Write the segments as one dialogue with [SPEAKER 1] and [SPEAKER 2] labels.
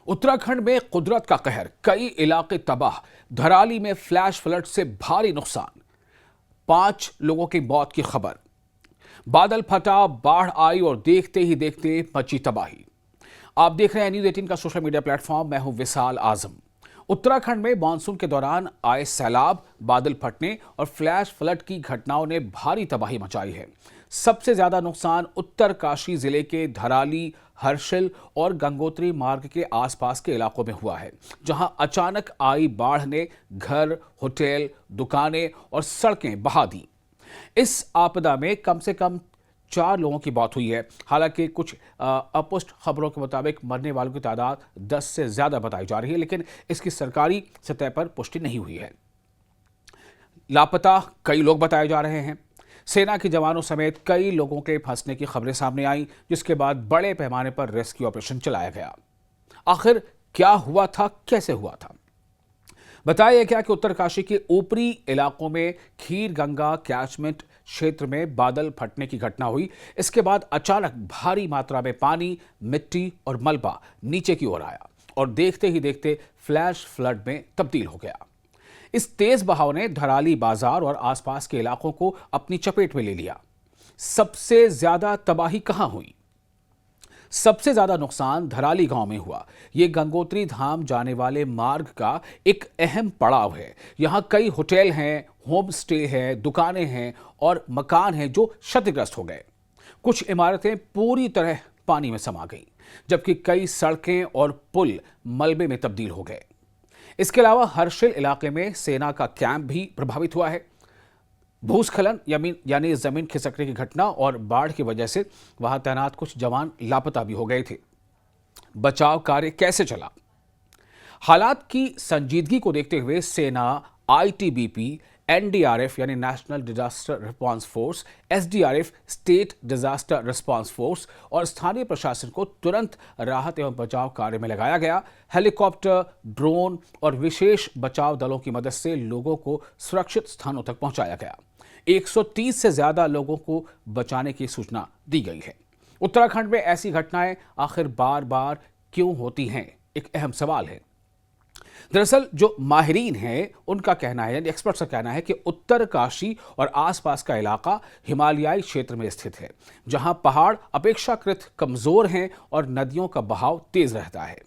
[SPEAKER 1] उत्तराखंड में कुदरत का कहर, कई इलाके तबाह। धराली में फ्लैश फ्लड से भारी नुकसान, 5 लोगों की मौत की खबर। बादल फटा, बाढ़ आई और देखते ही देखते मची तबाही। आप देख रहे हैं न्यूज़ 18 का सोशल मीडिया प्लेटफॉर्म। मैं हूं विशाल आजम। उत्तराखंड में मानसून के दौरान आए सैलाब, बादल फटने और फ्लैश फ्लड की घटनाओं ने भारी तबाही मचाई है। सबसे ज्यादा नुकसान उत्तरकाशी जिले के धराली, हर्षिल और गंगोत्री मार्ग के आसपास के इलाकों में हुआ है, जहां अचानक आई बाढ़ ने घर, होटल, दुकानें और सड़कें बहा दी। इस आपदा में कम से कम 4 लोगों की मौत हुई है। हालांकि कुछ अपुष्ट खबरों के मुताबिक मरने वालों की तादाद 10 से ज्यादा बताई जा रही है, लेकिन इसकी सरकारी सतह पर पुष्टि नहीं हुई है। लापता कई लोग बताए जा रहे हैं। सेना के जवानों समेत कई लोगों के फंसने की खबरें सामने आई, जिसके बाद बड़े पैमाने पर रेस्क्यू ऑपरेशन चलाया गया। आखिर क्या हुआ था, कैसे हुआ था? बताया गया कि उत्तरकाशी के ऊपरी इलाकों में खीर गंगा कैचमेंट क्षेत्र में बादल फटने की घटना हुई। इसके बाद अचानक भारी मात्रा में पानी, मिट्टी और मलबा नीचे की ओर आया और देखते ही देखते फ्लैश फ्लड में तब्दील हो गया। इस तेज बहाव ने धराली बाजार और आसपास के इलाकों को अपनी चपेट में ले लिया। सबसे ज्यादा तबाही कहां हुई? सबसे ज्यादा नुकसान धराली गांव में हुआ। यह गंगोत्री धाम जाने वाले मार्ग का एक अहम पड़ाव है। यहां कई होटल हैं, होम स्टे है, दुकानें हैं और मकान हैं जो क्षतिग्रस्त हो गए। कुछ इमारतें पूरी तरह पानी में समा गईं, जबकि कई सड़कें और पुल मलबे में तब्दील हो गए। इसके अलावा हर्षिल इलाके में सेना का कैंप भी प्रभावित हुआ है। भूस्खलन यानी जमीन खिसकने की घटना और बाढ़ की वजह से वहां तैनात कुछ जवान लापता भी हो गए थे। बचाव कार्य कैसे चला? हालात की संजीदगी को देखते हुए सेना, आईटीबीपी, एनडीआरएफ यानी national disaster response force, SDRF state disaster response force और स्थानीय प्रशासन को तुरंत राहत एवं बचाव कार्य में लगाया गया। हेलीकॉप्टर, ड्रोन और विशेष बचाव दलों की मदद से लोगों को सुरक्षित स्थानों तक पहुंचाया गया। 130 से ज्यादा लोगों को बचाने की सूचना दी गई है। उत्तराखंड में ऐसी घटनाएं आखिर बार बार क्यों होती हैं, एक अहम सवाल है। दरअसल जो माहिरीन हैं उनका कहना है, यानी एक्सपर्ट्स का कहना है कि उत्तरकाशी और आसपास का इलाका हिमालयाई क्षेत्र में स्थित है, जहां पहाड़ अपेक्षाकृत कमजोर हैं और नदियों का बहाव तेज रहता है।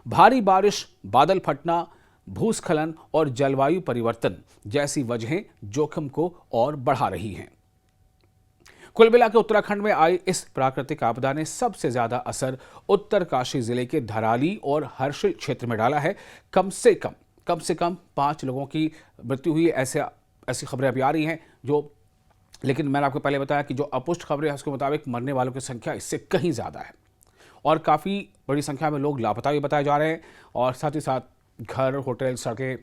[SPEAKER 1] भारी बारिश, बादल फटना, भूस्खलन और जलवायु परिवर्तन जैसी वजहें जोखिम को और बढ़ा रही हैं। कुल मिलाकर उत्तराखंड में आई इस प्राकृतिक आपदा ने सबसे ज्यादा असर उत्तरकाशी जिले के धराली और हर्षिल क्षेत्र में डाला है। कम से कम 5 लोगों की मृत्यु हुई, ऐसी खबरें अभी आ रही हैं लेकिन मैंने आपको पहले बताया कि जो अपुष्ट खबरें हैं उसके मुताबिक मरने वालों की संख्या इससे कहीं ज्यादा है और काफी बड़ी संख्या में लोग लापता भी बताए जा रहे हैं और साथ ही साथ घर, होटल, सड़कें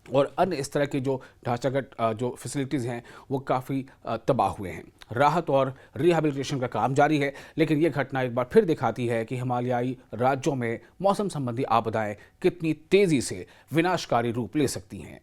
[SPEAKER 1] और अन्य इस तरह के जो ढांचागत जो फैसिलिटीज़ हैं वो काफ़ी तबाह हुए हैं। राहत और रिहैबिलिटेशन का काम जारी है, लेकिन ये घटना एक बार फिर दिखाती है कि हिमालयाई राज्यों में मौसम संबंधी आपदाएं कितनी तेज़ी से विनाशकारी रूप ले सकती हैं।